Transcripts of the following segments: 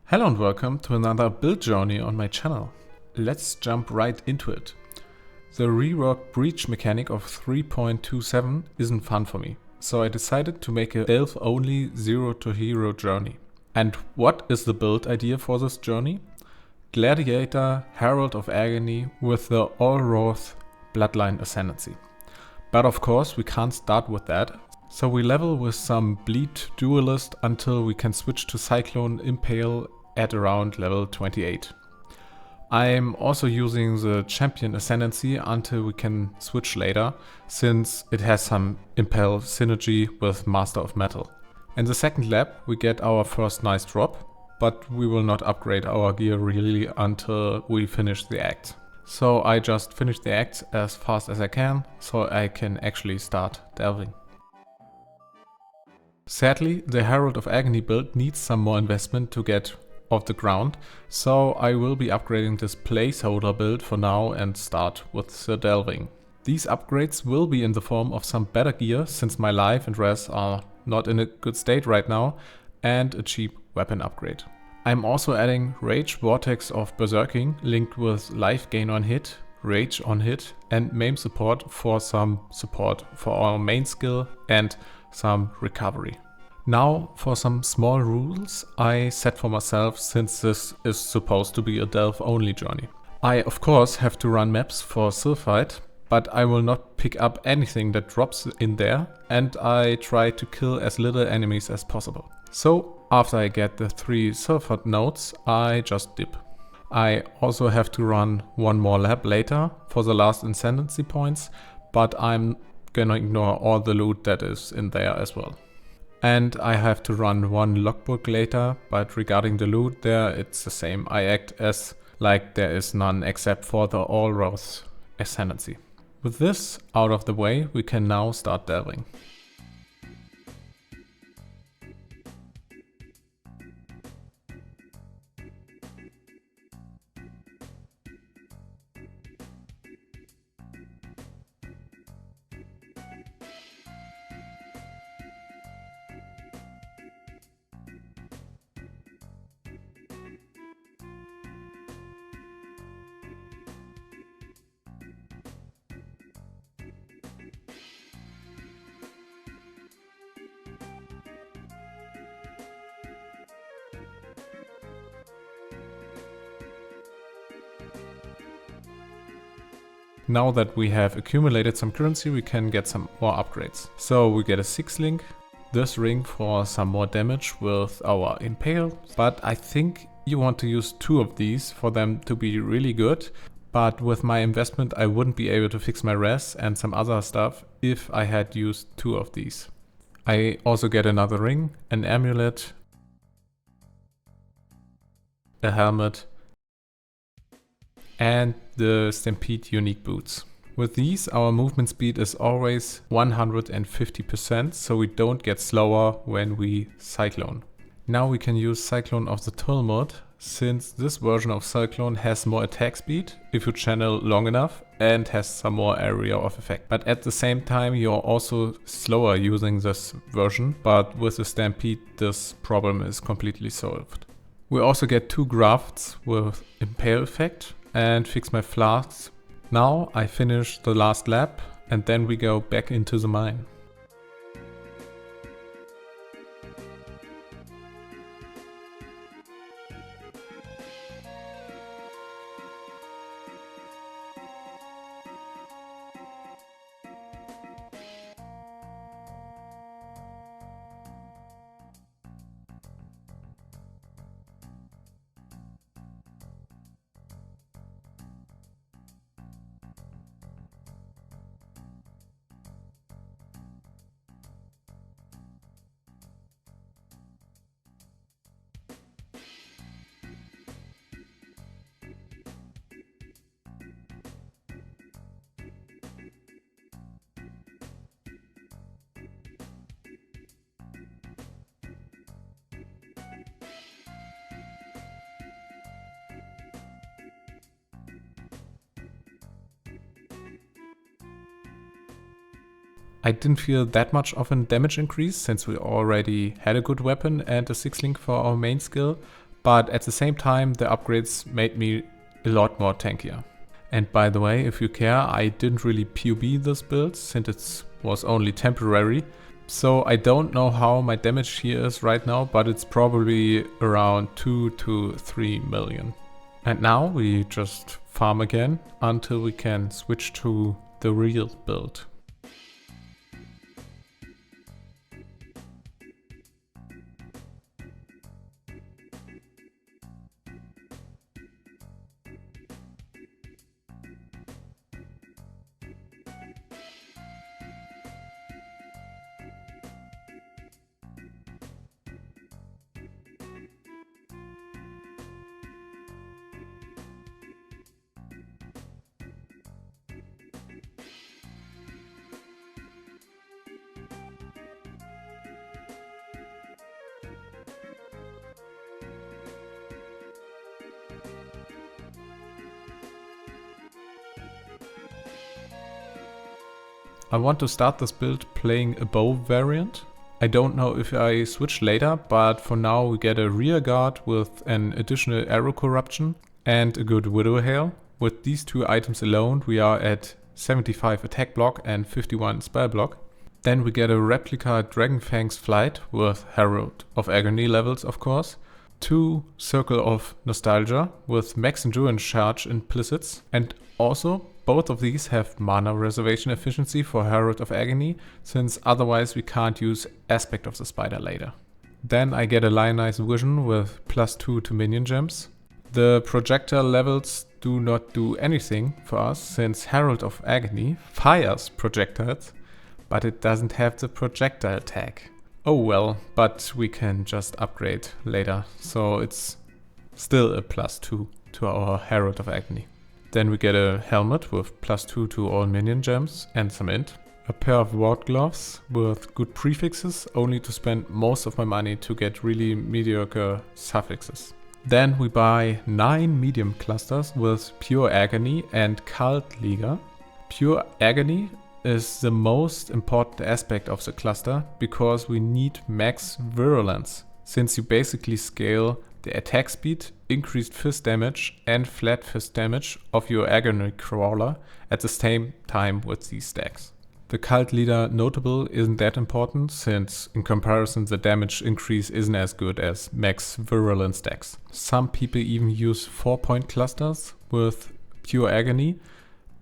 Hello and welcome to another build journey on my channel. Let's jump right into it. The reworked breach mechanic of 3.27 isn't fun for me, so I decided to make a delve only 0 to hero journey. And what is the build idea for this journey? Gladiator, Herald of Agony with the All-Wrath Bloodline Ascendancy. But of course we can't start with that, so we level with some Bleed Duelist until we can switch to Cyclone Impale at around level 28. I'm also using the Champion Ascendancy until we can switch later, since it has some Impale synergy with Master of Metal. In the second lab we get our first nice drop, but we will not upgrade our gear really until we finish the act. So I just finish the act as fast as I can, so I can actually start delving. Sadly, the Herald of Agony build needs some more investment to get off the ground, so I will be upgrading this placeholder build for now and start with the delving. These upgrades will be in the form of some better gear, since my life and res are not in a good state right now, and a cheap weapon upgrade. I'm also adding Rage Vortex of Berserking linked with life gain on hit, rage on hit and maim support for some support for our main skill and some recovery. Now for some small rules I set for myself, since this is supposed to be a delve only journey. I of course have to run maps for Sylphite, but I will not pick up anything that drops in there, and I try to kill as little enemies as possible. So after I get the 3 Sylphite nodes I just dip. I also have to run one more lab later for the last Ascendancy points, but I'm gonna ignore all the loot that is in there as well. And I have to run one logbook later, but regarding the loot there, it's the same. I act as like there is none except for the All-Wrath Ascendancy. With this out of the way, we can now start delving. Now that we have accumulated some currency, we can get some more upgrades. So we get a 6 link, this ring for some more damage with our Impale, but I think you want to use 2 of these for them to be really good. But with my investment I wouldn't be able to fix my res and some other stuff if I had used 2 of these. I also get another ring, an amulet, a helmet, and the Stampede unique boots. With these our movement speed is always 150%, so we don't get slower when we cyclone. Now we can use Cyclone of the Tumult, since this version of Cyclone has more attack speed if you channel long enough and has some more area of effect. But at the same time you're also slower using this version, but with the Stampede this problem is completely solved. We also get 2 grafts with Impale effect and fix my flasks. Now I finish the last lap and then we go back into the mine. I didn't feel that much of a damage increase since we already had a good weapon and a 6 link for our main skill, but at the same time the upgrades made me a lot more tankier. And by the way, if you care, I didn't really POB this build since it was only temporary. So I don't know how my damage here is right now, but it's probably around 2 to 3 million. And now we just farm again until we can switch to the real build. I want to start this build playing a bow variant. I don't know if I switch later, but for now we get a rear guard with an additional arrow corruption and a good widow hail. With these two items alone we are at 75 attack block and 51 spell block. Then we get a replica Dragonfang's Flight with Herald of Agony levels, of course. 2 Circle of Nostalgia with max endurance charge implicits, and also both of these have mana reservation efficiency for Herald of Agony, since otherwise we can't use Aspect of the Spider later. Then I get a Lionized Vision with +2 to minion gems. The projectile levels do not do anything for us, since Herald of Agony fires projectiles, but it doesn't have the projectile tag. Oh well, but we can just upgrade later, so it's still a +2 to our Herald of Agony. Then we get a helmet with +2 to all minion gems and some int. A pair of ward gloves with good prefixes, only to spend most of my money to get really mediocre suffixes. Then we buy 9 medium clusters with Pure Agony and Cult Leaguer. Pure Agony is the most important aspect of the cluster because we need max virulence, since you basically scale the attack speed, increased fist damage and flat fist damage of your Agony Crawler at the same time with these stacks. The Cult Leader notable isn't that important, since in comparison the damage increase isn't as good as max virulence stacks. Some people even use 4-point clusters with Pure Agony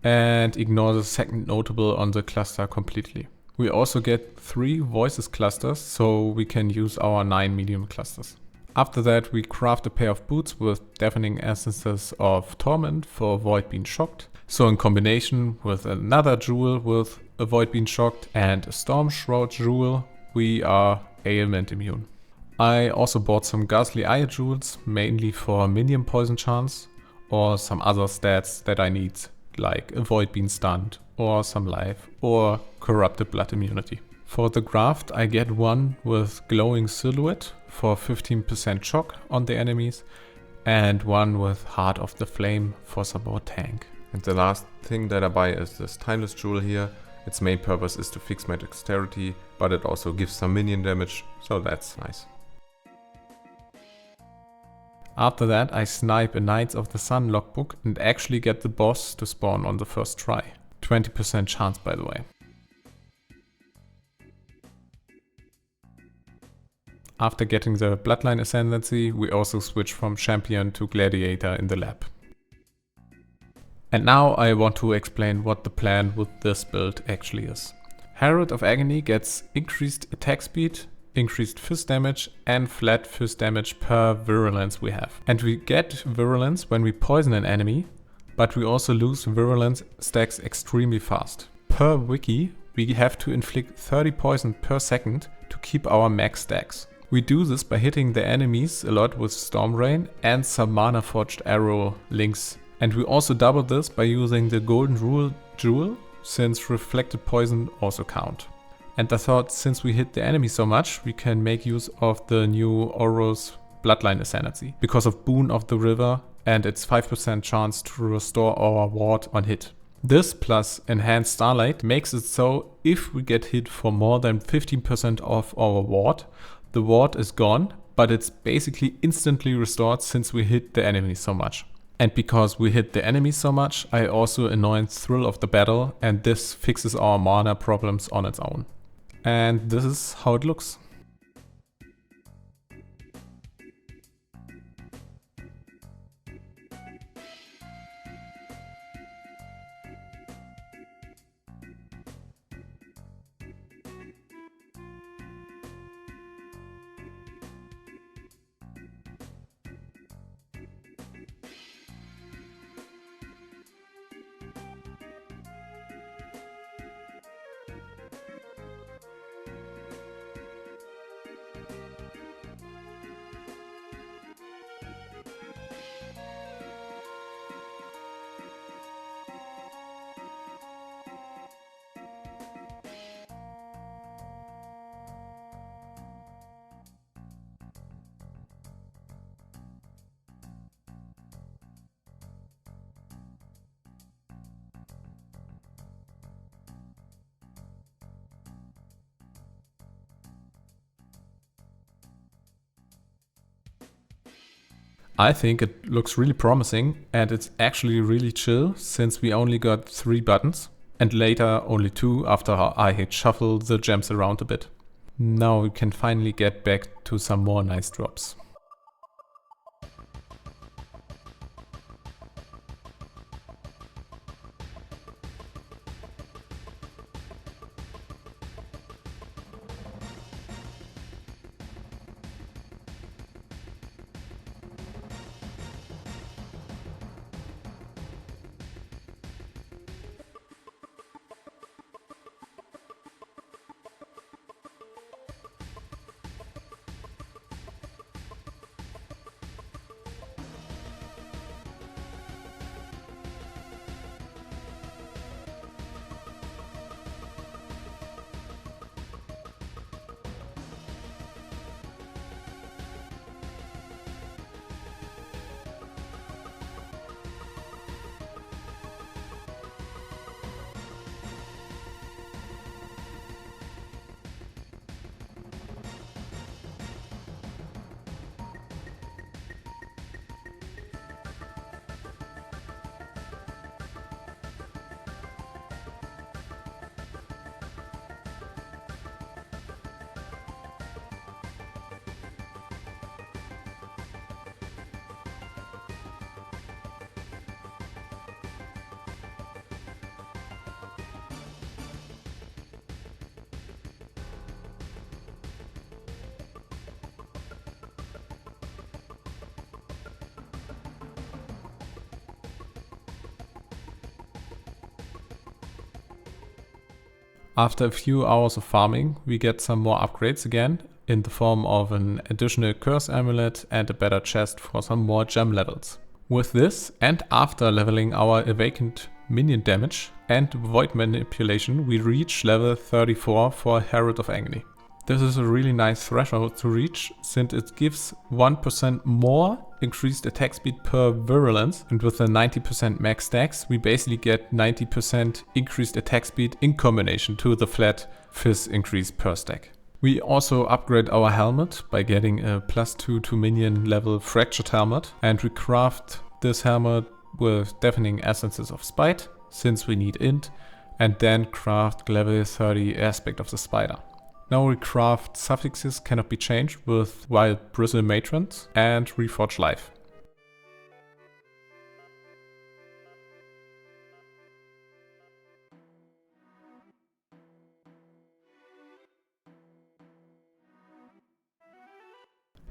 and ignore the second notable on the cluster completely. We also get 3 Voices clusters, so we can use our 9 medium clusters. After that we craft a pair of boots with deafening essences of Torment for avoid being shocked. So in combination with another jewel with avoid being shocked and a Storm Shroud jewel, we are ailment immune. I also bought some Ghastly Eye jewels, mainly for minion poison chance or some other stats that I need, like avoid being stunned or some life or corrupted blood immunity. For the craft I get one with glowing silhouette for 15% shock on the enemies and one with Heart of the Flame for some more tank. And the last thing that I buy is this Timeless Jewel here. Its main purpose is to fix my dexterity, but it also gives some minion damage, so that's nice. After that I snipe a Knights of the Sun logbook and actually get the boss to spawn on the first try. 20% chance, by the way. After getting the Bloodline Ascendancy, we also switch from Champion to Gladiator in the lab. And now I want to explain what the plan with this build actually is. Herald of Agony gets increased attack speed, increased fist damage and flat fist damage per virulence we have. And we get virulence when we poison an enemy, but we also lose virulence stacks extremely fast. Per wiki, we have to inflict 30 poison per second to keep our max stacks. We do this by hitting the enemies a lot with Storm Rain and some Mana Forged Arrow links. And we also double this by using the Golden Rule jewel, since reflected poison also count. And I thought since we hit the enemy so much, we can make use of the new Oros Bloodline Ascendancy because of Boon of the River and its 5% chance to restore our ward on hit. This plus Enhanced Starlight makes it so if we get hit for more than 15% of our ward, the ward is gone but it's basically instantly restored since we hit the enemy so much. And because we hit the enemy so much, I also annoy Thrill of the Battle, and this fixes our mana problems on its own. And this is how it looks. I think it looks really promising, and it's actually really chill since we only got 3 buttons and later only 2 after I had shuffled the gems around a bit. Now we can finally get back to some more nice drops. After a few hours of farming, we get some more upgrades again, in the form of an additional curse amulet and a better chest for some more gem levels. With this, and after leveling our awakened minion damage and void manipulation, we reach level 34 for Herald of Agony. This is a really nice threshold to reach, since it gives 1% more increased attack speed per virulence, and with a 90% max stacks, we basically get 90% increased attack speed in combination to the flat fizz increase per stack. We also upgrade our helmet by getting a +2 to minion level fractured helmet, and we craft this helmet with deafening essences of spite, since we need int, and then craft level 30 aspect of the spider. Now we craft suffixes cannot be changed with wild bristle matrons and reforge life.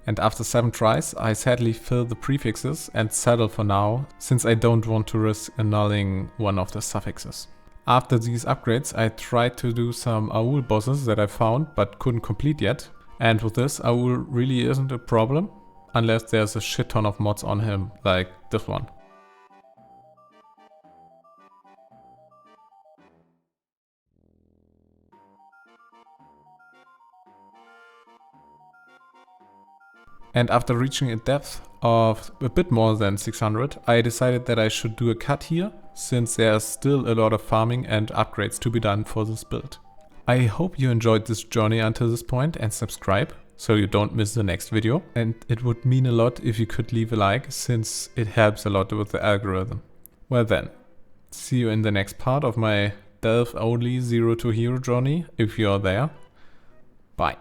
And after 7 tries, I sadly fill the prefixes and settle for now, since I don't want to risk annulling one of the suffixes. After these upgrades, I tried to do some Aul bosses that I found but couldn't complete yet. And with this, Aul really isn't a problem, unless there's a shit ton of mods on him, like this one. And after reaching a depth of a bit more than 600, I decided that I should do a cut here, since there's still a lot of farming and upgrades to be done for this build. I hope you enjoyed this journey until this point and subscribe, so you don't miss the next video. And it would mean a lot if you could leave a like, since it helps a lot with the algorithm. Well then, see you in the next part of my delve only 0 to hero journey, if you're there. Bye.